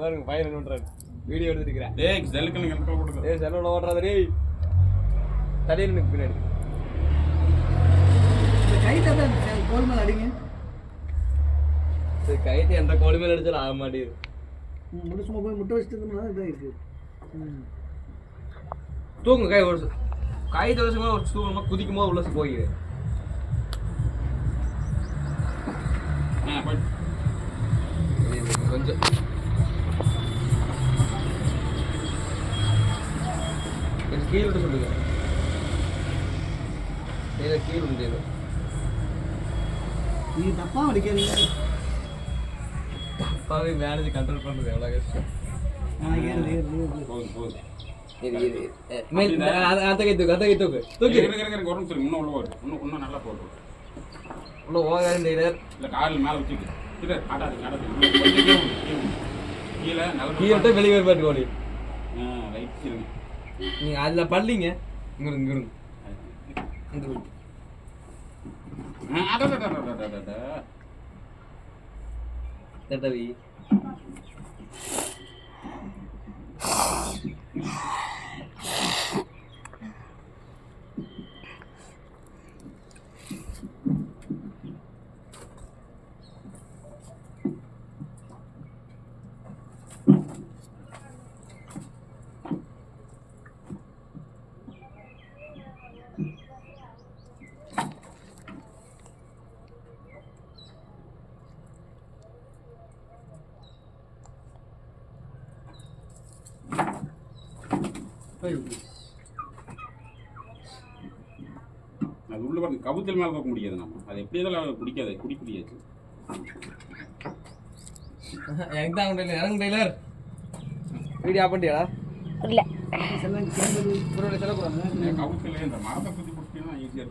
பாருங்க பையன் என்ன பண்றாரு வீடியோ எடுத்துக்கிறேன். டேய் செல்லுக்கு நீங்க கண்ட்ரோல் கொடுங்க. ஏய் செல்லுல ஓடுறாத டேய். தடியில நிக்கு பின்னாடி. இந்த கைட்ட தான் கோல் மேல அடிங்க. இந்த கைட்ட என்ற கோல் மேல அடிச்சா ஆக மாட்டேங்குது. முட்டு சும்மா போய் முட்டை வச்சிட்டு இருந்தோம்னா இதா இருக்கு. தூக்கு கை ஒரு கை தோசமா ஒரு சூமா குதிக்கும்போது உள்ள போயிடு. போய் கொஞ்சம் கீழே விட்டு சொல்லுங்க. கீழே உண்டு நீ தப்பா அடிக்கிறீங்க. தப்பாவே மேனேஜ் கண்ட்ரோல் பண்றது எவ்வளவு கஷ்டம். போகுது அத்த கை தூக்கு தூக்கி ஒரு நிமிஷம் இன்னும் உள்ள போடு. இன்னும் நல்லா போடு. உள்ள ஓகாது டெய்லர் இல்ல கால் மேல வச்சுக்கு. இல்ல ஆடாது கீழே நல்ல கீழே வெளியே பாட்டு ஓடி. ரைட் இருங்க. நீங்க அதுல பள்ளிங்க இங்க தட்டவி அது உள்ள பாருங்க கவுத்தல் மேல போக முடியாது. நம்ம அது எப்படி எதாவது பிடிக்காது குடிப்பிடியாச்சு. எனக்கு தான் இறங்க டெய்லர் வீடியோ ஆஃப் பண்ணிட்டியாடா? இல்ல செல்லம் கேம்பல் செலவு கவுத்தல் இந்த மரத்தை சுற்றி பிடிச்சிங்கன்னா ஈஸியாக இருக்கும்.